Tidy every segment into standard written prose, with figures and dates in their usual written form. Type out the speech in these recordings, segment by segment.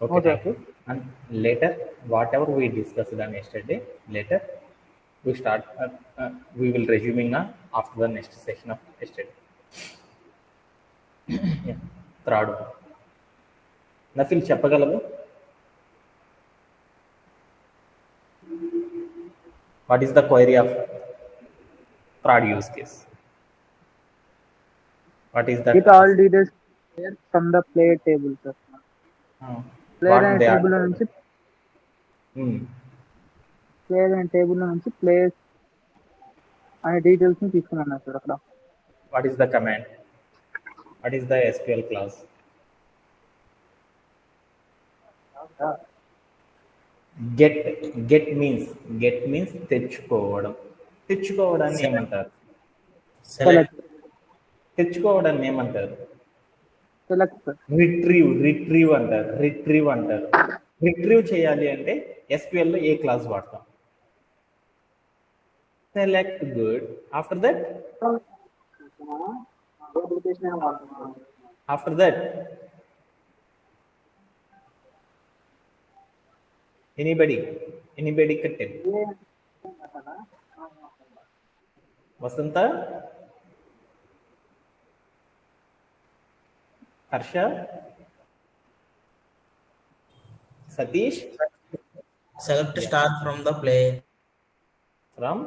Okay, Okay. thank you. And later, whatever we discussed on yesterday, later we start. We will resuming after the next session of yesterday. Yeah. Third one. Nafil చెప్పగలవు? What is the query of fraud use case? What is the Get task? all details from the player table, sir. Player What అనే they are table told? నుంచి players అనే details ని తీసుకున్నాను sir అక్కడ. What is the command? What is the SQL clause? Get means తెచ్చుకోవడం. తెచ్చుకోవడాన్ని ఏమంటారు? Select. తెచ్చుకోవడాన్ని ఏమంటారు? Select sir. రిట్రీవ్ అంటారు. రిట్రీవ్ చేయాలి అంటే SQL లో ఏ క్లాస్ వాడతాం? Select good. After that anybody కట్టెన్ Vasantha, Harsha, Satish. Select star from the player. From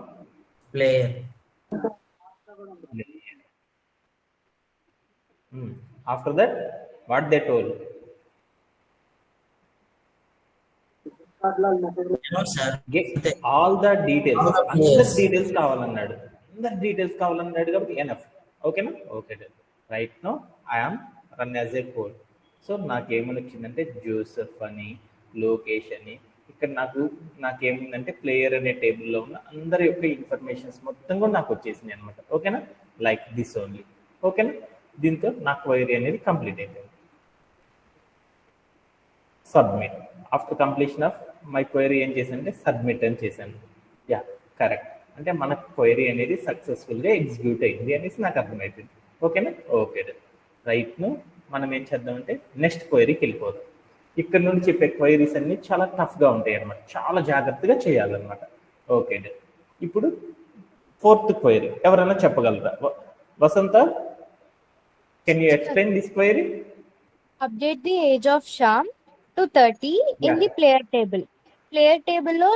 Player. After that, what they told? No, sir. Get all the details. All the అందరి players. Details కావాలన్నాడు. కాబట్టి ఎనఫ్. ఓకేనా? Okay. Right no I'm run as a code. So నాకేమని వచ్చిందంటే Joseph అని, లోకేష్ అని. ఇక్కడ నాకేముందంటే player అనే టేబుల్లో ఉన్న అందరి యొక్క ఇన్ఫర్మేషన్స్ మొత్తం కూడా నాకు వచ్చేసింది అనమాట. ఓకేనా? Like this only. ఓకేనా? దీంతో నా క్వైరీ అనేది కంప్లీట్ అయిపోయింది. Submit. After completion of my query ఏం చేశానంటే సబ్మిట్ అని చేశాను. Yeah, correct. అంటే మన క్వైరీ అనేది సక్సెస్ఫుల్గా ఎగ్జిక్యూట్ అయింది అనేసి నాకు అర్థమైపోయింది. ఓకేనా? ఓకే. రైట్ను మనం ఏం చేద్దామంటే నెక్స్ట్ క్వైరీకి వెళ్ళిపోదాం. ఇక్కడ నుండి చెప్పే క్వైరీస్ అన్ని చాలా టఫ్గా ఉంటాయి అనమాట. చాలా జాగ్రత్తగా చేయాలన్నమాట. ఓకే. ఇప్పుడు ఫోర్త్ క్వైరీ ఎవరైనా చెప్పగలరా? Vasantha, can you explain this query? Update the age of Sham to 30 in the player table. Player table లో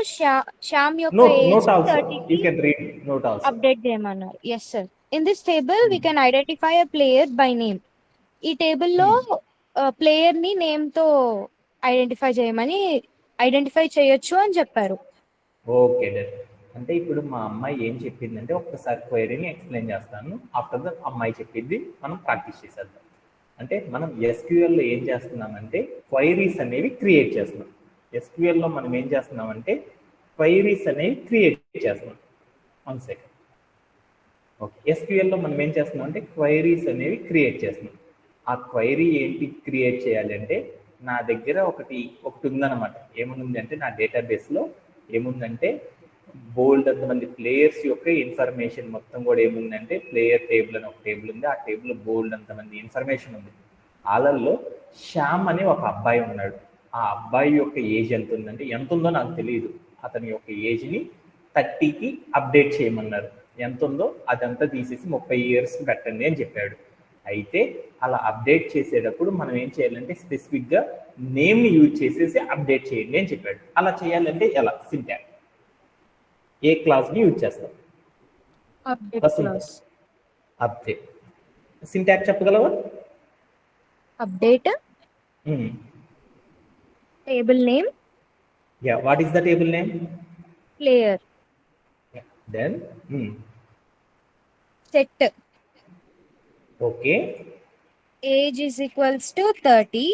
Sham యొక్క age Note also. 30 You can read note also. Update చేయమన్నారు. Yes sir. In this table we can identify a player by name. ఈ table లో player ని name తో identify చేయొచ్చు అని చెప్పారు. ఓకే. అంటే ఇప్పుడు మా అమ్మాయి ఏం చెప్పిందంటే ఒక్కసారి క్వైరీని ఎక్స్ప్లెయిన్ చేస్తాను. ఆఫ్టర్ ద అమ్మాయి చెప్పింది మనం ప్రాక్టీస్ చేసేద్దాం. అంటే మనం SQL లో ఏం చేస్తున్నామంటే క్వైరీస్ అనేవి క్రియేట్ చేస్తున్నాం. SQL లో మనం ఏం చేస్తున్నామంటే క్వైరీస్ అనేవి క్రియేట్ చేస్తున్నాం. 1 సెకండ్. ఓకే. SQL లో మనం ఏం చేస్తున్నాం అంటే క్వైరీస్ అనేవి క్రియేట్ చేస్తున్నాం. ఆ క్వైరీ ఏంటి క్రియేట్ చేయాలి అంటే నా దగ్గర ఒకటి ఉందన్నమాట. ఏముంది అంటే నా డేటాబేస్లో ఏముందంటే బోల్డ్ అంతమంది ప్లేయర్స్ యొక్క ఇన్ఫర్మేషన్ మొత్తం కూడా ఏముందంటే ప్లేయర్ టేబుల్ అని ఒక టేబుల్ ఉంది. ఆ టేబుల్ బోల్డ్ అంతమంది ఇన్ఫర్మేషన్ ఉంది. వాళ్ళల్లో శ్యామ్ అనే ఒక అబ్బాయి ఉన్నాడు. ఆ అబ్బాయి యొక్క ఏజ్ ఎంత ఉందంటే ఎంత ఉందో నాకు తెలియదు. అతని యొక్క ఏజ్ని 30కి అప్డేట్ చేయమన్నారు. ఎంత ఉందో అదంతా తీసేసి 30 years పెట్టండి అని చెప్పాడు. అయితే అలా అప్డేట్ చేసేటప్పుడు మనం ఏం చేయాలంటే స్పెసిఫిక్గా నేమ్ని యూజ్ చేసేసి అప్డేట్ చేయండి అని చెప్పాడు. అలా చేయాలంటే ఎలా? సింటాక్స్ ఏ క్లాస్ని యూజ్ చేస్తాం? అప్డేట్. సింటాక్స్ చెప్పగలవా? Update table name. Yeah, what is the table name? Player. Then set. Okay. Age is equals to 30.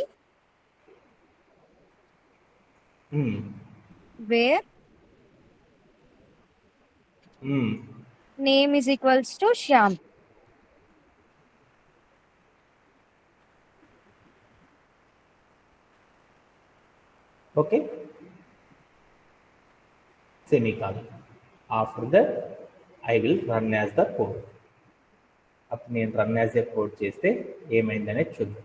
Where name is equals to Shyam. Okay. semicolon. After that, I will run as the code. అప్పుడు నేను run as a code చేస్తే ఏమైందనేది చూద్దాం.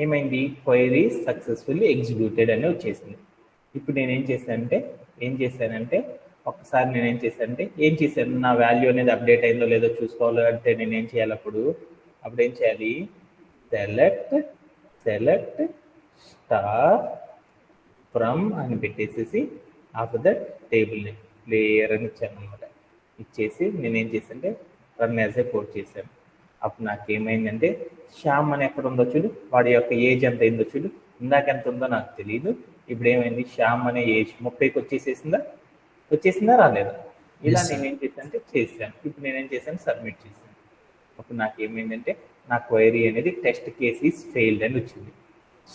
ఏమైంది, query successfully executed అని వచ్చేసింది. ఇప్పుడు నేనేం చేశానంటే ఒక్కసారి ఏం చేశాను, నా వాల్యూ అనేది అప్డేట్ అయిందో లేదో చూసుకోవాలి అంటే నేనేం చేయాలి, అప్పుడు ఏం చేయాలి, సెలెక్ట్ స్టార్ ఫ్రమ్ అని పెట్టేసేసి after that table name player అని ఇచ్చాను అనమాట. ఇచ్చేసి నేనేం చేశానంటే రన్ యాజ్ ఏ కోడ్ చేశాను. అప్పుడు నాకేమైందంటే శ్యామ్ అని ఎక్కడ ఉందో చూడు, వాడి యొక్క ఏజ్ ఎంత అయిందో చూడు, ఇందాక ఎంత ఉందో నాకు తెలియదు. ఇప్పుడు ఏమైంది, శ్యామ్ అనే ఏజ్ 30కి వచ్చేసిందా రాలేదా? ఇలా నేనేం చేశానంటే చేశాను. ఇప్పుడు నేనేం చేశాను, సబ్మిట్ చేశాను. అప్పుడు నాకేమైందంటే నా క్వైరీ అనేది టెస్ట్ కేస్ ఈజ్ ఫెయిల్డ్ అని వచ్చింది.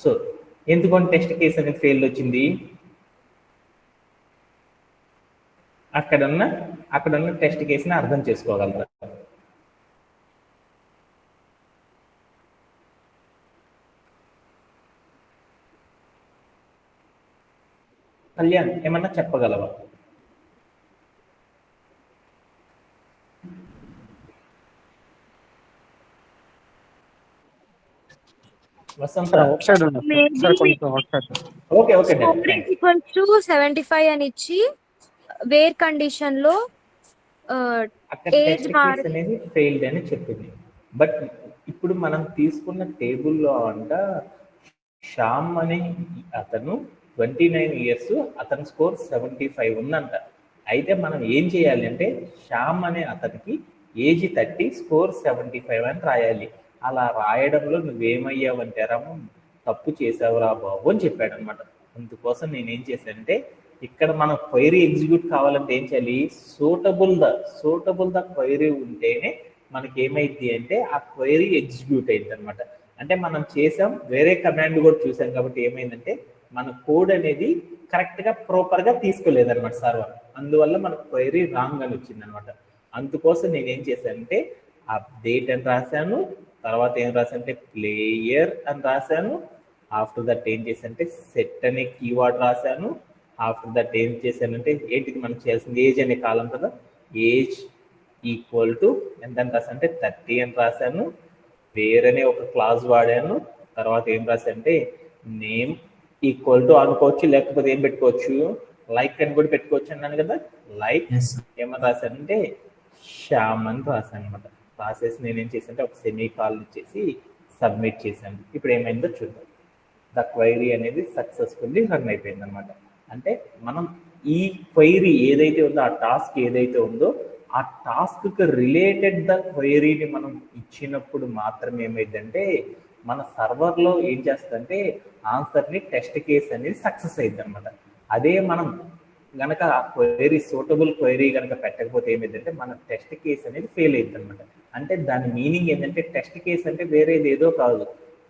సో ఎందుకని టెస్ట్ కేస్ అనేది ఫెయిల్డ్ వచ్చింది, అక్కడున్న టెస్ట్ కేసుని అర్థం చేసుకోగలరా? కళ్యాణ్ ఏమన్నా చెప్పగలవా? వసంత okay Scope is equals to 75 అని ఇచ్చి వేర్ కండిషన్ లో అక్కడ ఏజ్ టెస్ట్ కేస్ అనేది ఫెయిల్డ్ అని చెప్పింది. బట్ ఇప్పుడు మనం తీసుకున్న టేబుల్లో శ్యామ్ అనే అతను 29 years, అతని స్కోర్ 75 ఉందంట. అయితే మనం ఏం చేయాలి అంటే శ్యామ్ అనే అతనికి ఏజ్ 30, స్కోర్ 75 అని రాయాలి. అలా రాయడంలో నువ్వేమయ్యావంటే రాము, తప్పు చేసావురా బాబు అని చెప్పాడు అనమాట. అందుకోసం నేనేం చేశానంటే ఇక్కడ మనం క్వైరీ ఎగ్జిక్యూట్ కావాలంటే ఏం చేయాలి, సూటబుల్ ద క్వైరీ ఉంటేనే మనకి ఏమైంది అంటే ఆ క్వైరీ ఎగ్జిక్యూట్ అయింది అనమాట. అంటే మనం చేసాం, వేరే కమాండ్ కూడా చూసాం కాబట్టి ఏమైందంటే మన కోడ్ అనేది కరెక్ట్గా ప్రాపర్గా తీసుకోలేదన్నమాట సర్వర్. అందువల్ల మన క్వైరీ రాంగ్ అని వచ్చింది అనమాట. అందుకోసం నేనేం చేశానంటే అప్డేట్ అని రాశాను, తర్వాత ఏం రాశానంటే ప్లేయర్ అని రాశాను. ఆఫ్టర్ దట్ ఏం చేశానంటే సెట్ అనే కీవర్డ్ రాశాను. ఆఫ్టర్ దట్ ఏం చేశానంటే ఏంటిది మనం చేయాల్సింది, ఏజ్ అనే కాలం కదా, ఏజ్ ఈక్వల్ టు ఎంత అని రాశానంటే 30 అని రాశాను. వేర్ అనే ఒక క్లాజ్ వాడాను. తర్వాత ఏం రాశానంటే నేమ్ ఈక్వల్ టు అనుకోవచ్చు, లేకపోతే ఏం పెట్టుకోవచ్చు, లైక్ అని కూడా పెట్టుకోవచ్చు అన్నాను కదా. లైక్ ఏమని రాశానంటే శ్యామ్ అని రాశాను అనమాట. రాసేసి నేనేం చేశానంటే ఒక సెమీ కాల్ ఇచ్చేసి సబ్మిట్ చేశాను. ఇప్పుడు ఏమైందో చూద్దాం. ద క్వైరీ అనేది సక్సెస్ఫుల్లీ రన్ అయిపోయింది అనమాట. అంటే మనం ఈ క్వైరీ ఏదైతే ఉందో, ఆ టాస్క్ ఏదైతే ఉందో ఆ టాస్క్కి రిలేటెడ్ ద క్వైరీని మనం ఇచ్చినప్పుడు మాత్రమే ఏమైందంటే మన సర్వర్లో ఏం చేస్తుందంటే ఆన్సర్ని టెస్ట్ కేస్ అనేది సక్సెస్ అయింది అనమాట. అదే మనం గనక ఆ క్వైరీ సూటబుల్ క్వైరీ కనుక పెట్టకపోతే ఏమైందంటే మన టెస్ట్ కేస్ అనేది ఫెయిల్ అయింది అనమాట. అంటే దాని మీనింగ్ ఏంటంటే టెస్ట్ కేస్ అంటే వేరేది ఏదో కాదు,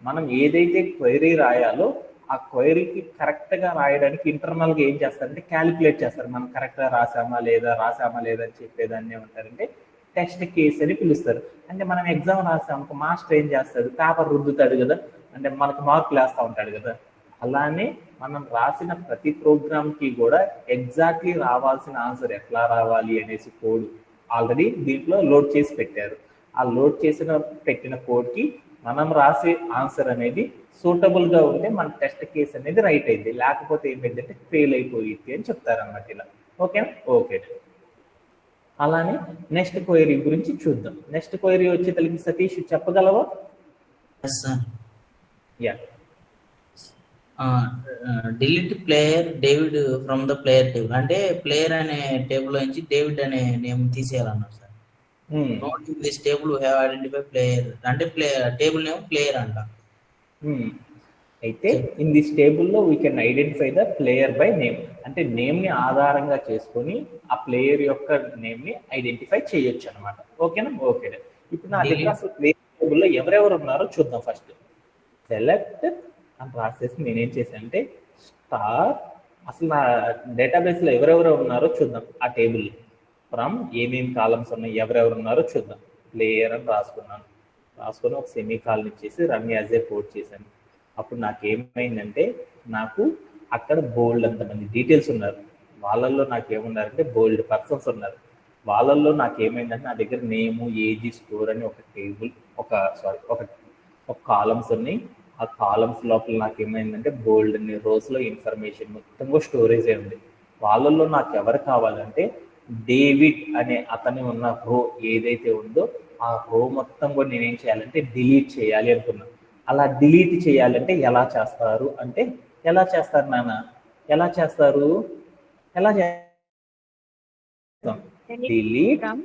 మనం ఏదైతే క్వైరీ రాయాలో ఆ క్వైరీకి కరెక్ట్గా రాయడానికి ఇంటర్నల్గా ఏం చేస్తారంటే క్యాలిక్యులేట్ చేస్తారు. మనం కరెక్ట్గా రాసామా లేదా అని చెప్పేదాన్ని ఏమంటారంటే టెస్ట్ కేస్ అని పిలుస్తారు. అంటే మనం ఎగ్జామ్ రాసాము, మాస్టర్ ఏం చేస్తాడు, పేపర్ రుద్దుతాడు కదా, అంటే మనకు మార్కులు వేస్తూ ఉంటాడు కదా. అలానే మనం రాసిన ప్రతి ప్రోగ్రామ్కి కూడా ఎగ్జాక్ట్లీ రావాల్సిన ఆన్సర్ ఎట్లా రావాలి అనేసి కోడ్ ఆల్రెడీ దీంట్లో లోడ్ చేసి పెట్టారు. ఆ లోడ్ పెట్టిన కోడ్కి మనం రాసే ఆన్సర్ అనేది సూటబుల్గా ఉంటే మన టెస్ట్ కేస్ అనేది రైట్ అయింది, లేకపోతే ఏమైందంటే ఫెయిల్ అయిపోయింది అని చెప్తారన్నమాట ఇలా. ఓకేనా? ఓకే. అలానే నెక్స్ట్ క్వైరీ గురించి చూద్దాం. నెక్స్ట్ క్వైరీ వచ్చేసరికి సతీష్ చెప్పగలవా? Yeah. Delete player David from the player table. అంటే ప్లేయర్ అనే టేబుల్ నుంచి డేవిడ్ అనే నేమ్ తీసేయాలన్నారు sir. Note in this table we have identify player అంటే టేబుల్ నేమ్ ప్లేయర్ అంట. అయితే ఇన్ దిస్ టేబుల్లో we can identify the player by name. అంటే నేమ్ని ఆధారంగా చేసుకొని ఆ ప్లేయర్ యొక్క నేమ్ని ఐడెంటిఫై చేయొచ్చు అనమాట. ఓకేనా? ఓకే. ఇప్పుడు నా దగ్గర అసలు ప్లేయర్ టేబుల్లో ఎవరెవరు ఉన్నారో చూద్దాం. ఫస్ట్ సెలెక్ట్ అని రాసేసి నేనేం చేశానంటే స్టార్, అసలు నా డేటాబేస్లో ఎవరెవరు ఉన్నారో చూద్దాం. ఆ టేబుల్ ఫ్రమ్ ఏమేమి కాలమ్స్ ఉన్నాయి, ఎవరెవరు ఉన్నారో చూద్దాం. ప్లేయర్ అని రాసుకొని ఒక సెమీ కాలన్ ఇచ్చేసి రన్ యాజ్ ఏ కోడ్ చేశాను. అప్పుడు నాకేమైందంటే నాకు అక్కడ బోల్డ్ అంతమంది డీటెయిల్స్ ఉన్నారు. వాళ్ళల్లో నాకేమున్నారంటే బోల్డ్ పర్సన్స్ ఉన్నారు. వాళ్ళల్లో నాకేమైందంటే నా దగ్గర నేము, ఏజ్, స్కోర్ అని ఒక టేబుల్ ఒక కాలమ్స్ ఉన్నాయి. ఆ కాలమ్స్ లోపల నాకు ఏమైందంటే బోల్డ్ అన్ని రోస్లో ఇన్ఫర్మేషన్ మొత్తం కూడా స్టోరేజ్ అయి ఉంది. వాళ్ళల్లో నాకు ఎవరు కావాలంటే డేవిడ్ అనే అతని ఉన్న రో ఏదైతే ఉందో ఆ రో మొత్తం కూడా నేనేం చేయాలంటే డిలీట్ చేయాలి అనుకున్నాను. అలా డిలీట్ చేయాలంటే ఎలా చేస్తారు అంటే, ఎలా చేస్తారు నాన్న, ఎలా చేస్తారు, ఎలా చేస్తాం? Delete from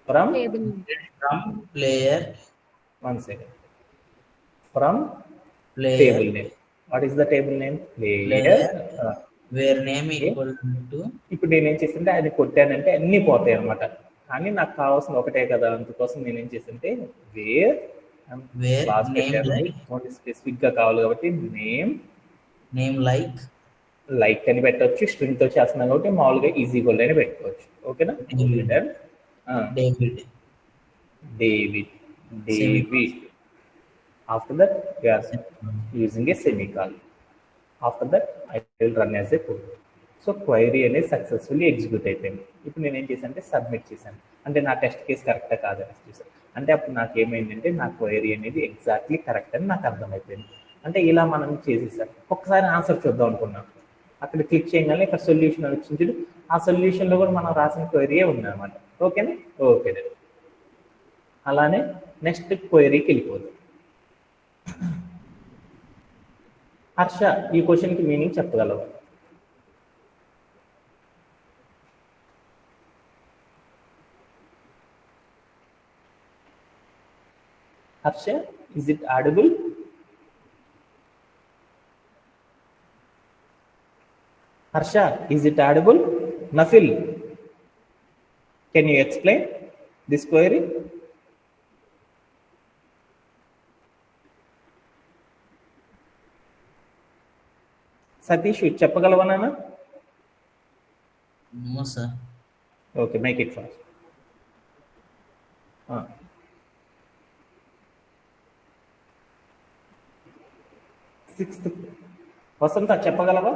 from table. from player one second from player table name. What is the table name? Player. player where name equal to ఇప్పుడు నేనేం చేస్తుంటే అది కొట్టానంటే అన్నీ పోతాయి అనమాట. కానీ నాకు కావాల్సిన ఒకటే కదా, అందుకోసం నేనేం చేస్తుంటే వేర్ where క్లాస్ name పెట్టాను. like ఓన్లీ స్పెసిఫిక్ గా కావాలి కాబట్టి name like లైక్ అని పెట్టవచ్చు. స్ట్రింగ్ తో చేస్తున్నాం కాబట్టి మామూలుగా ఈజీ గోల్డ్ అని పెట్టుకోవచ్చు. ఓకేనా? David. David David Semicolon. David after that we are using a semicolon. After that I will run as a code. So query అనేది సక్సెస్ఫుల్లీ ఎగ్జిక్యూట్ అయిపోయింది. ఇప్పుడు నేను ఏం చేశాను అంటే సబ్మిట్ చేశాను. అంటే నా టెస్ట్ కేసు కరెక్టా కాదని చూసాను. అంటే అప్పుడు నాకు ఏమైందంటే నా క్వైరీ అనేది ఎగ్జాక్ట్లీ కరెక్ట్ అని నాకు అర్థమైపోయింది. అంటే ఇలా మనం చేసేసాం. ఒక్కసారి ఆన్సర్ చూద్దాం అనుకున్నాం. అక్కడ క్లిక్ చేయగానే ఇక్కడ సొల్యూషన్ వచ్చింది. ఆ సొల్యూషన్లో కూడా మనం రాసిన క్వైరీయే ఉందన్నమాట. ఓకేనా? ఓకే. అలానే నెక్స్ట్ క్వైరీకి వెళ్ళిపోతుంది. హర్ష, ఈ క్వశ్చన్కి మీనింగ్ చెప్పగలవా? Harsha, is it audible? Harsha, is it audible? Nafil, can you explain this query? Satish, చెప్పగలవా నాన్న? No sir. Okay, make it fast. Sixth Vasantha చెప్పగలవా?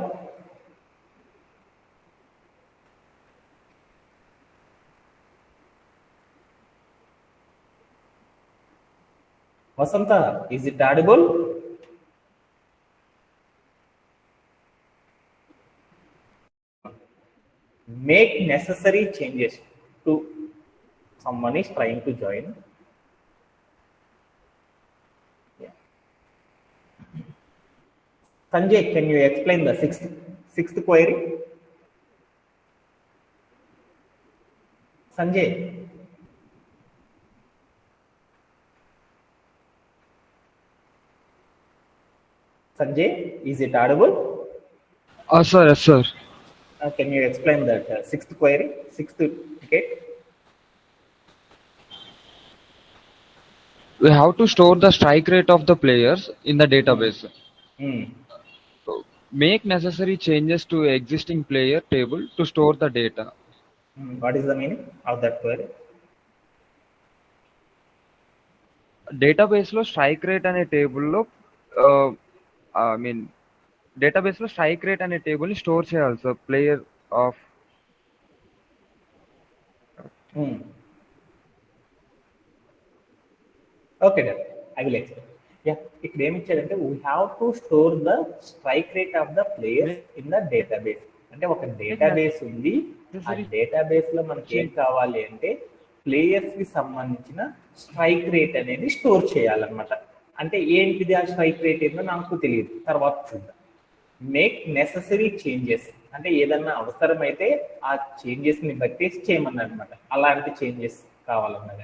Vasantha, is it audible? Make necessary changes to someone is trying to join. Yeah. Sanjay, can you explain the sixth query? Sanjay. Sanjay, is it audible? Sir, yes, sir. Can you explain that sixth query, sixth ticket? We have to store the strike rate of the players in the database. So make necessary changes to existing player table to store the data. What is the meaning of that query? Database lo strike rate ane table lo database లో strike rate అనే table ని store చేయాలి sir. Player of okay, I will explain. Yeah, ఇక్కడ ఏమి ఇచ్చాడంటే we have to store the strike rate of the player in the database. అంటే ఒక database ఉంది, ఆ డేటాబేస్ లో మనకి ఏం కావాలి అంటే ప్లేయర్స్ కి సంబంధించిన స్ట్రైక్ రేట్ అనేది స్టోర్ చేయాలన్నమాట. అంటే ఏంటిది ఆ స్ట్రైక్ రేట్ ఏందో నాకు తెలియదు, తర్వాత చూద్దాం. మేక్ నెససరీ చేంజెస్ అంటే ఏదన్నా అవసరమైతే ఆ చేంజెస్ ని బట్టి చేయమన్నారు అనమాట. అలాంటి చేంజెస్ కావాలన్నమాట.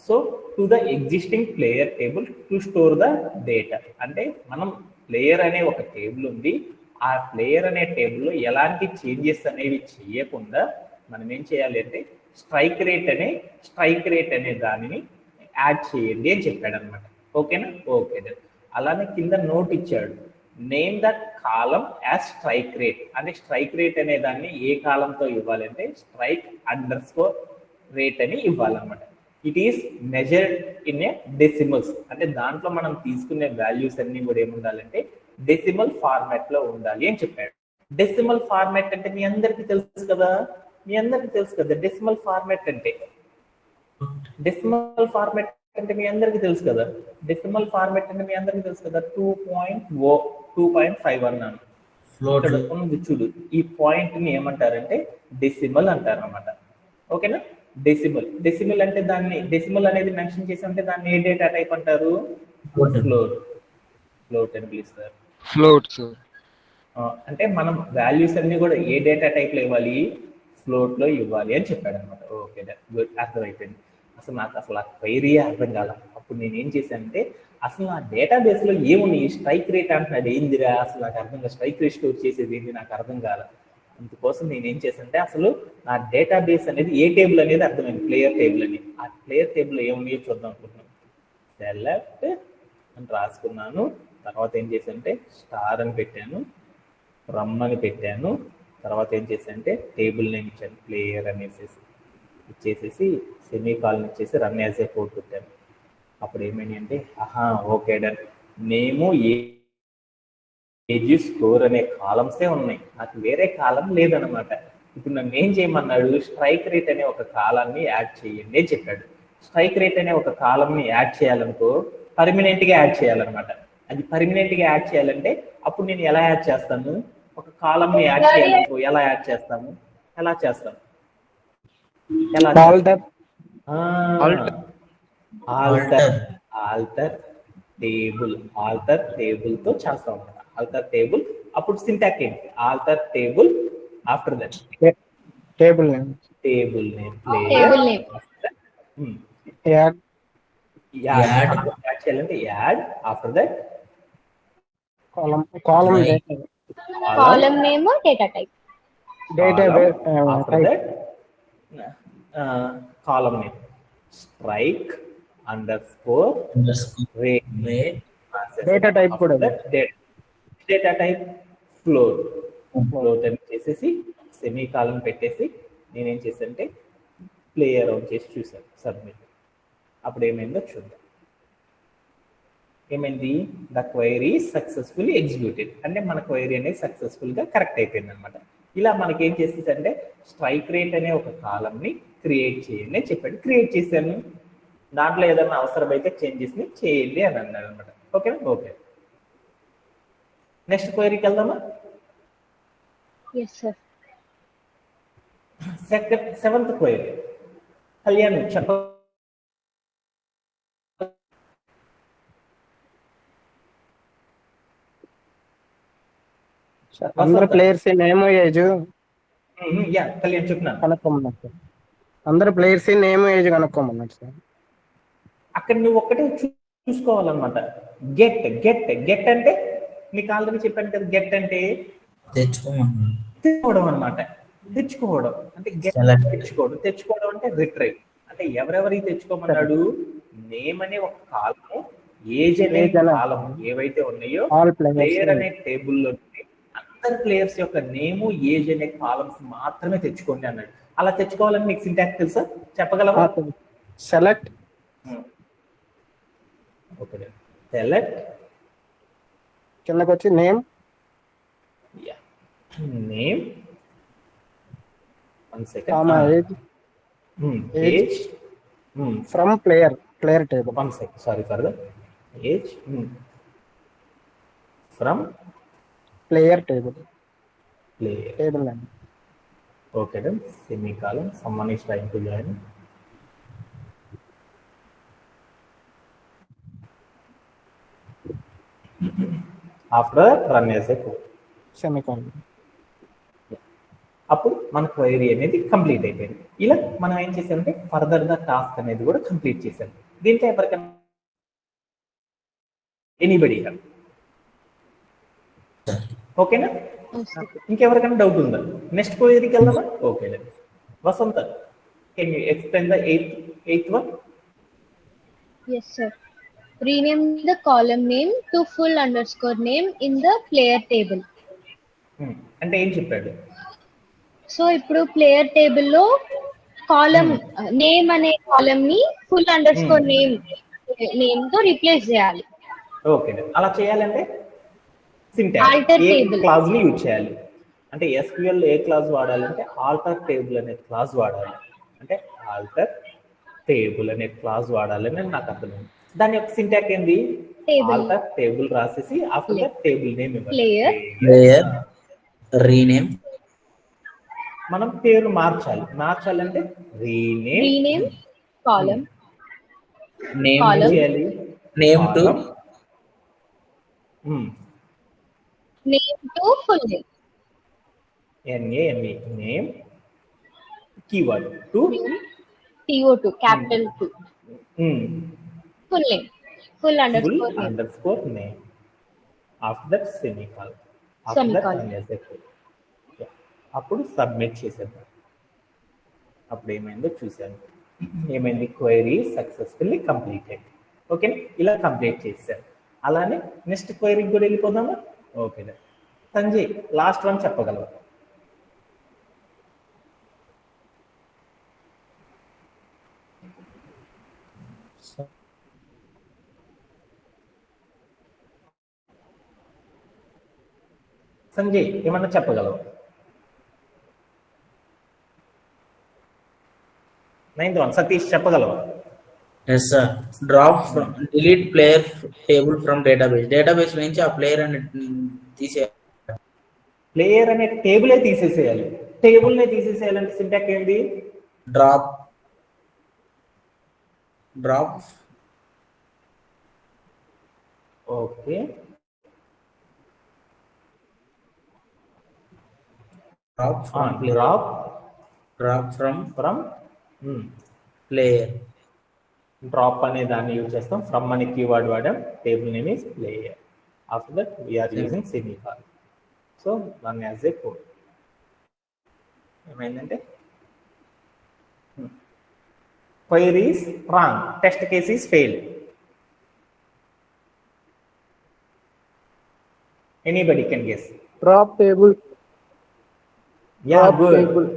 So to the existing player table to store the data. అంటే మనం ప్లేయర్ అనే ఒక టేబుల్ ఉంది, ఆ ప్లేయర్ అనే టేబుల్లో ఎలాంటి చేంజెస్ అనేవి చేయకుండా మనం ఏం చేయాలి అంటే స్ట్రైక్ రేట్ అనే దానిని యాడ్ చేయండి అని చెప్పాడు అనమాట. ఓకేనా? ఓకే. అలానే కింద నోట్ ఇచ్చాడు, name that column as strike rate. అంటే స్ట్రైక్ రేట్ అనే దాన్ని ఏ కాలంతో ఇవ్వాలంటే స్ట్రైక్ అండర్స్కోర్ రేట్ అని ఇవ్వాలన్నమాట. It is measured in a decimals. అంటే దాంట్లో మనం తీసుకునే వాల్యూస్ అన్ని కూడా ఏముండాలంటే డెసిమల్ ఫార్మాట్ లో ఉండాలి అని చెప్పాడు. డెసిమల్ ఫార్మాట్ అంటే మీ అందరికీ తెలుసు కదా, డెసిమల్ ఫార్మాట్ అంటే మీ అందరికీ తెలుసు కదా, డెసిమల్ ఫార్మాట్ అంటే మీ అందరికీ తెలుసు కదా, 2.5 అన్నాను. ఫ్లోట్ ఇక్కడ ఉంది చూడు, ఈ పాయింట్ ని ఏమంటారంటే డెసిమల్ అంటారు అనమాట. ఓకేనా, డెసిమల్ అంటే దాన్ని డెసిమల్ అనేది మెన్షన్ చేసి ఉంటే దాన్ని ఏ డేటా టైప్ అంటారు? ఫ్లోట్ అని పిలుస్తారు. Float sir. అంటే మనం వాల్యూస్ అన్ని కూడా ఏ డేటా టైప్ లో ఇవ్వాలి? ఫ్లోట్ లో ఇవ్వాలి అని చెప్పాడు అనమాట. ఓకే, గుడ్, అర్థమైపోయింది. అసలు నాకు అసలు ఆ క్వైరీ అర్థం కాల. అప్పుడు నేను ఏం చేశానంటే, అసలు నా డేటాబేస్ లో ఏమున్నాయి, స్ట్రైక్ రేట్ అంటున్నాడు, ఏందిరా అసలు నాకు అర్థం కాదు, స్ట్రైక్ రేట్ స్టోర్ చేసేది ఏంటి నాకు అర్థం కాల. అందుకోసం నేను ఏం చేశానంటే, అసలు నా డేటాబేస్ అనేది ఏ టేబుల్ అనేది అర్థమైంది, ప్లేయర్ టేబుల్ అని. ఆ ప్లేయర్ టేబుల్ ఏమున్నాయో చూద్దాం అనుకుంటున్నాను. సెలెక్ట్ అని రాసుకున్నాను. తర్వాత ఏం చేశానంటే స్టార్ అని పెట్టాను, రమ్ అని పెట్టాను. తర్వాత ఏం చేశానంటే టేబుల్ నేమ్ ఇచ్చాను, ప్లేయర్ అనేసి ఇచ్చేసేసి సెమీకాలన్ ఇచ్చేసి రన్ యాజ్ ఏ కోడ్ పెట్టాను. అప్పుడు ఏమైంది అంటే, ఓకే డన్, నేము ఏజ్ స్కోర్ అనే కాలమ్సే ఉన్నాయి, నాకు వేరే కాలం లేదనమాట. ఇప్పుడు నన్ను ఏం చేయమన్నాడు, స్ట్రైక్ రేట్ అనే ఒక కాలాన్ని యాడ్ చేయండి అని చెప్పాడు. స్ట్రైక్ రేట్ అనే ఒక కాలంని యాడ్ చేయాలనుకో పర్మనెంట్ గా యాడ్ చేయాలన్నమాట. అది పర్మనెంట్ గా యాడ్ చేయాలంటే అప్పుడు నేను ఎలా యాడ్ చేస్తాను, ఒక కాలంని యాడ్ చేయాలనుకో ఎలా యాడ్ చేస్తాము, ఎలా చేస్తాం, ఆల్టర్ టేబుల్ తో చేస్తాం. ఆల్టర్ టేబుల్, అప్పుడు సింటాక్స్ ఏంటి, alter table, after that table name add చేయాలంటే add, after that column name data type, after that column name strike underscore rate, data type కూడా డేటా టైప్ ఫ్లోట్ అని చేసేసి semi column పెట్టేసి నేనేం చేశానంటే player out చేసి చూసాను, సబ్మిట్. అప్పుడు ఏమైందో చూద్దాం. ఏమైంది, ద క్వైరీ సక్సెస్ఫుల్లీ ఎగ్జిక్యూటెడ్, అంటే మన క్వైరీ అనేది సక్సెస్ఫుల్ గా కరెక్ట్ అయిపోయింది అనమాట. ఇలా మనకి ఏం చేసేసంటే స్ట్రైక్ రేట్ అనే ఒక కాలమ్ ని క్రియేట్ చేయండి అని చెప్పాడు. క్రియేట్ చేశాను, దాంట్లో ఏదైనా అవసరమైతే చేంజెస్ ని చేయండి అని అన్నాడు అనమాట. ఓకేనా, ఓకే. నెక్స్ట్ క్వైరీకి వెళ్దామా? Seventh query. కళ్యాణ్ చెప్ప. అందరు ప్లేయర్స్ నేమ్ ఏజ్ కళ్యాణ్ చెప్తున్నాను. కనుక్కోమన్నారు సార్. అందరు ప్లేయర్స్ నేమ్ ఏజ్ కనుక్కోమన్నారు సార్. అక్కడ నువ్వు ఒక్కటే చూసుకోవాలన్నమాట. గెట్ అంటే నీకు ఆల్రెడీ చెప్పాను కదా, గెట్ అంటే తెచ్చుకోవడం అనమాట. తెచ్చుకోవడం అంటే తెచ్చుకోవడం అంటే రిట్రైవ్. అంటే ఎవరెవరికి తెచ్చుకోమన్నాడు, నేమ్ అనే ఒక కాలము, ఏజ్ అనే కాలము ఏవైతే ఉన్నాయో ప్లేయర్ అనే టేబుల్లో అందరు ప్లేయర్స్ యొక్క నేము ఏజ్ అనే కాలమ్స్ మాత్రమే తెచ్చుకోండి అన్నాడు. అలా తెచ్చుకోవాలని మీకు సింటాక్స్ తెలుసా, చెప్పగలవా? సెలెక్ట్ సెలెక్ట్ కిందకి వచ్చి name age from player table. Sorry for the age from player table name. Okay then, semicolon, someone is trying to join. After run as a code. Semicolon. అప్పుడు మన క్వైరీ అనేది complete అయిపోయింది. ఇలా మనం ఏం చేసామంటే ఫర్దర్ గా టాస్క్ అనేది కూడా కంప్లీట్ చేసాం. దీంట్లో ఎవరికైనా ఎనీబడి ఓకేనా? ఇంకెవరికైనా డౌట్ ఉందా? నెక్స్ట్ క్వైరీకి వెళ్దామా? Okay Vasantha, can you explain the eighth one? Yes sir. Rename the column name to full underscore name in the player table. అంటే ఏం చెప్పాడు? సో ఇప్పుడు ప్లేయర్ టేబుల్ లో కాలమ్ నేమ్ అనే కాలమ్ ని ఫుల్ అండర్స్కోర్ నేమ్ తో రీప్లేస్ చేయాలి. Okay, అలా చేయాలంటే సింటాక్స్ ఏ క్లాజ్ ని యూజ్ చేయాలి అంటే SQL లో ఏ క్లాజ్ వాడాలంటే ఆల్టర్ టేబుల్ అనే క్లాజ్ వాడాలి. అంటే ఆల్టర్ టేబుల్ అనే క్లాస్ వాడాలని నాకు అర్థమైంది. దాని యొక్క సింటాక్ ఏంది? Table. ఆల్టర్ టేబుల్ రాసేసి ఆఫ్టర్ దట్ టేబుల్ నేమ్ ఇవ్వాలి. Player. Player rename. మనం పేరు మార్చాలంటే rename Rename column. Name Column. చేయాలి. Name to Column. Name to full name. NAME name keyword to Name. TO2 capital 2. Full name. Full full underscore name. underscore name. After that semicolon. After Semicolon. that అప్పుడు submit చేసేద్దాం. అప్పుడు ఏమైందో చూసాను. ఏమైంది? Query successfully completed. Okay, ఇలా complete చేశాను. అలానే next క్వైరీకి కూడా వెళ్ళిపోదామా? ఓకే సంజయ్, లాస్ట్ వన్ చెప్పగలవా? సంజయ్ ఏమన్నా చెప్పగలవు? 9th one సతీష్ చెప్పగలవా? Yes sir. Delete player table from database. Database నుంచి ఆ ప్లేయర్ అని తీసే. ప్లేయర్ అనే టేబులే తీసేసేయాలి. టేబుల్నే తీసేసేయాలంటే సింటాక్ ఏంటి? Drop okay, drop from player. Drop అనే దాన్ని యూజ్ చేస్తాం. ఫ్రమ్ అనే కీవర్డ్ వాడాం. Table name is player. After that we are using semicolon. So run as a code. ఏమైందంటే query is wrong, test case is fail. Anybody can guess. Drop table. Yeah, Drop good. table.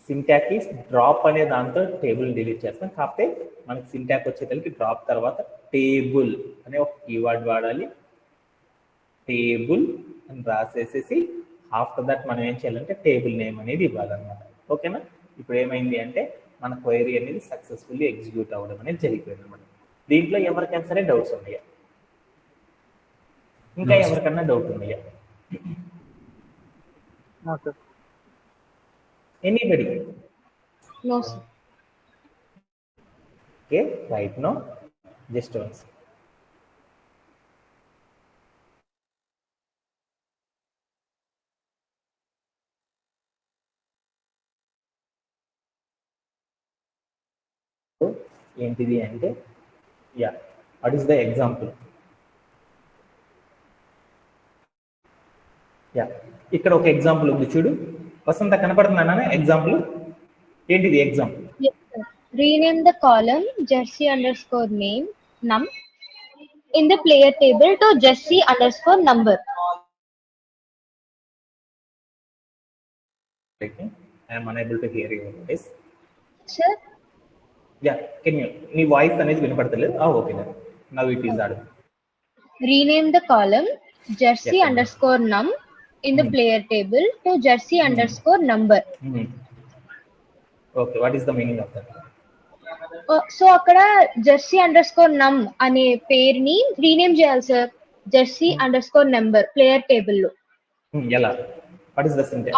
Syntax is drop అనే దాంతో table delete చేస్తాం. కాకపోతే మనకి సింటాక్ వచ్చేసరికి drop తర్వాత table అనే ఒక కీవర్డ్ వాడాలి. టేబుల్ అని రాసేసేసి ఆఫ్టర్ దట్ మనం ఏం చేయాలంటే టేబుల్ నేమ్ అనేది ఇవ్వాలన్నమాట. ఓకేనా? ఇప్పుడు ఏమైంది అంటే మన క్వైరీ అనేది సక్సెస్ఫుల్లీ ఎగ్జిక్యూట్ అవ్వడం అనేది జరిగిపోయింది అనమాట. దీంట్లో ఎవరికైనా సరే డౌట్స్ ఉన్నాయా? ఇంకా ఎవరికన్నా డౌట్ ఉన్నాయా? No, sir. Anybody? No, sir. Okay, right no just once. ఏంటిది అంటే yeah, what is the example? Yeah, ఇక్కడ ఒక ఎగ్జాంపుల్ ఉంది చూడు. వసంత కనపడుతున్నానా ఎగ్జాంపుల్? ఏంటిది example? Yes, sir. Rename the column jersey underscore name num in the player table to jersey underscore number. I am unable to hear your voice. Sir, Yeah, can you? నీ voice అనేది వినపడతలేదు. Okay, now it is audible. rename the column jersey Yeah. underscore num in the player table to jersey underscore number. Okay, what is the meaning of that? So అక్కడ jersey underscore num అనే పేరుని rename చేయాలి sir. Jersey underscore number player table లో. ఎలా? What is the syntax?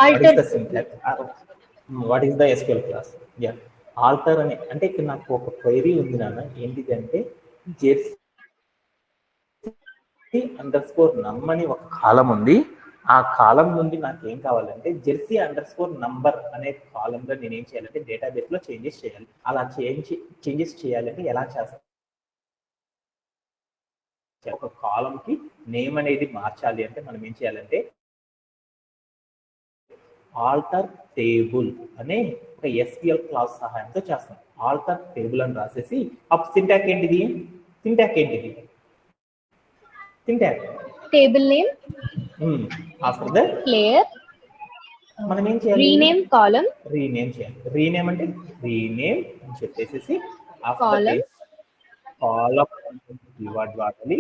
What is the SQL clause? Yeah, alter అని అంటే ఇక్కడ నాకు ఒక క్వైరీ ఉంది నాన్న. ఏంటిది అంటే జెర్సీ అండర్ స్కోర్ నమ్ అని ఒక కాలం ఉంది. ఆ కాలం నుండి నాకు ఏం కావాలంటే జెర్సీ అండర్ స్కోర్ నంబర్ అనే కాలంలో నేను ఏం చేయాలంటే డేటాబేస్ లో చేంజెస్ చేయాలి. అలా చేంజెస్ చేయాలంటే ఎలా చేస్తాను? ఒక కాలం కి నేమ్ అనేది మార్చాలి అంటే మనం ఏం చేయాలంటే ఆల్టర్ టేబుల్ అనే ఒక ఎస్క్యూఎల్ క్లాస్ సహాయంతో చేస్తాం. ఆల్టర్ టేబుల్ అని రాసేసి అప్పుడు సింటాక్ ఏంటిది? Table name after that player మనం ఏం చేయాలి? రీనేమ్ కాలం. రీనేమ్ చేయాలి. రీనేమ్ అంటే రీనేమ్ అని చెప్పేసి Column. కాలం కీవర్డ్ వాడాలి.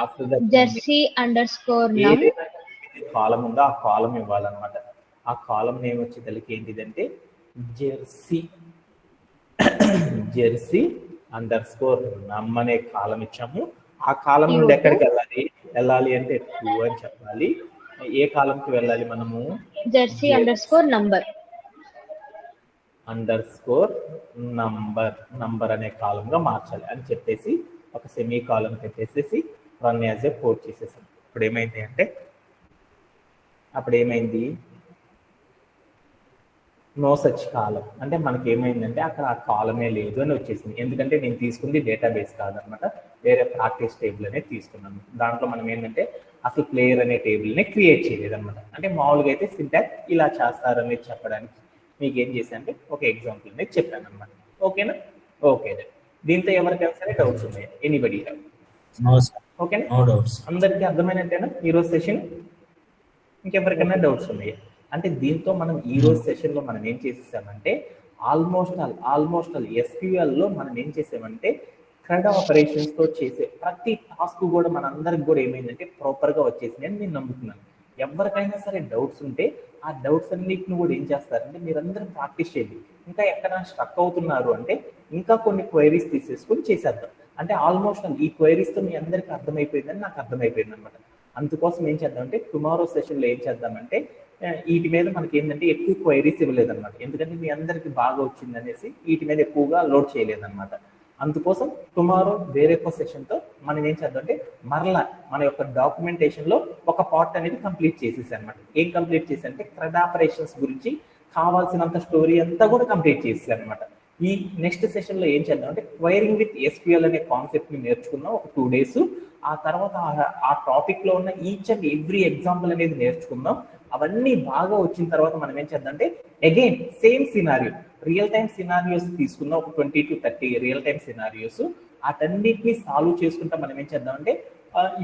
After that Jersey underscore నమ్ కాలం ఉందో ఆ కాలం ఇవ్వాలన్నమాట. ఆ కాలం నేమ్ వచ్చేసరికి ఏంటిదంటే జెర్సీ జెర్సీ _num అనే కాలం ఇచ్చాము. ఆ కాలం నుండి ఎక్కడికి వెళ్ళాలి అంటే 2 అని చెప్పాలి. ఏ కాలంకి వెళ్ళాలి మనము? జెర్సీ _number నంబర్ అనే కాలంగా మార్చాలి అని చెప్పేసి ఒక సెమీ కాలం పెట్టేసేసి రన్ యాజ్ ఏ కోడ్ చేసేసాం. అప్పుడు ఏమైంది నో సచ్ కాలం అంటే మనకి ఏమైందంటే అక్కడ ఆ కాలమే లేదు అని వచ్చేసింది. ఎందుకంటే నేను తీసుకుంది డేటాబేస్ కాదనమాట, వేరే ప్రాక్టీస్ టేబుల్ అనేది తీసుకున్నాను. దాంట్లో మనం ఏంటంటే అసలు ప్లేయర్ అనే టేబుల్ని క్రియేట్ చేయలేదు అనమాట. అంటే మామూలుగా అయితే సింటాక్స్ ఇలా చేస్తారనేది చెప్పడానికి మీకు ఏం చేశానంటే ఒక ఎగ్జాంపుల్ అనేది చెప్పాను అనమాట. ఓకేనా? ఓకే. దీంతో ఎవరికైనా సరే డౌట్స్ ఉన్నాయా? ఎనీబడి? ఓకేనా? అందరికీ అర్థమైనట్టేనా ఈరోజు సెషన్? ఇంకెవరికైనా డౌట్స్ ఉన్నాయా? అంటే దీంతో మనం ఈ రోజు సెషన్ లో మనం ఏం చేసేసామంటే ఆల్మోస్ట్ ఆల్ SQL లో మనం ఏం చేసామంటే CRUD ఆపరేషన్స్ తో చేసే ప్రతి టాస్క్ కూడా మన అందరికి కూడా ఏమైందంటే ప్రాపర్ గా వచ్చేసింది అని నేను నమ్ముతున్నాను. ఎవరికైనా సరే డౌట్స్ ఉంటే ఆ డౌట్స్ అన్నిటిని కూడా ఏం చేస్తారంటే మీరందరూ ప్రాక్టీస్ చేయండి. ఇంకా ఎక్కడ స్ట్రక్ అవుతున్నారు అంటే ఇంకా కొన్ని క్వైరీస్ తీసేసుకొని చేసేద్దాం. అంటే ఆల్మోస్ట్ ఈ క్వైరీస్ తో మీ అందరికీ అర్థమైపోయిందని నాకు అర్థమైపోయింది అనమాట. అందుకోసం ఏం చేద్దామంటే టుమారో సెషన్ లో ఏం చేద్దామంటే వీటి మీద మనకి ఏంటంటే ఎక్కువ క్వైరీస్ ఇవ్వలేదన్నమాట. ఎందుకంటే మీ అందరికి బాగా వచ్చింది అనేసి వీటి మీద ఎక్కువగా లోడ్ చేయలేదన్నమాట. అందుకోసం టుమారో వేరే ఒక సెషన్తో మనం ఏం చేద్దామంటే మరలా మన యొక్క డాక్యుమెంటేషన్ లో ఒక పార్ట్ అనేది కంప్లీట్ చేసేసి అనమాట. ఏం కంప్లీట్ చేసి అంటే CRUD ఆపరేషన్స్ గురించి కావాల్సినంత స్టోరీ అంతా కూడా కంప్లీట్ చేసేసి అనమాట. ఈ నెక్స్ట్ సెషన్ లో ఏం చేద్దాం అంటే క్వైరింగ్ విత్ SQL అనే కాన్సెప్ట్ ని నేర్చుకున్నాం ఒక 2 days. ఆ తర్వాత ఆ టాపిక్ లో ఉన్న ఈచ్ అండ్ ఎవ్రీ ఎగ్జాంపుల్ అనేది నేర్చుకుందాం. అవన్నీ బాగా వచ్చిన తర్వాత మనం ఏం చేద్దాం అంటే again same scenario real time scenarios తీసుకుందాం. ఒక 20 to 30 రియల్ టైమ్ సినారియోస్. వాటన్నిటిని సాల్వ్ చేసుకుంటా మనం ఏం చేద్దాం అంటే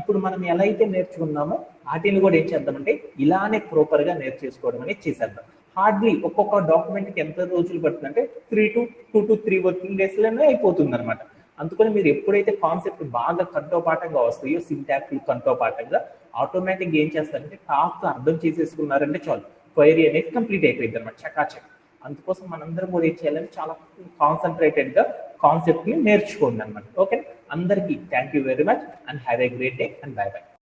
ఇప్పుడు మనం ఎలా అయితే నేర్చుకున్నామో వాటిని కూడా ఏం చేద్దామంటే ఇలానే ప్రాపర్ గా నేర్చేసుకోవడం అనేది చేసేద్దాం. హార్డ్లీ ఒక్కొక్క డాక్యుమెంట్ కి ఎంత రోజులు పడుతుందంటే 2 to 3 వర్కింగ్ డేస్ లోనే అయిపోతుంది అనమాట. అందుకని మీరు ఎప్పుడైతే కాన్సెప్ట్ బాగా కంఠోపాఠంగా వస్తాయో సింటాక్స్ కంఠోపాఠంగా ఆటోమేటిక్ ఏం చేస్తారంటే టాస్క్ అర్థం చేసేసుకున్నారంటే చాలు క్వైరీ అనేది కంప్లీట్ అయిపోయింది అనమాట చకాచక్. అందుకోసం మనందరం కూడా ఏం చేయాలంటే చాలా కాన్సన్ట్రేటెడ్ గా కాన్సెప్ట్ ని నేర్చుకోండి అనమాట. ఓకే, అందరికీ thank you very much and have a great day and by by.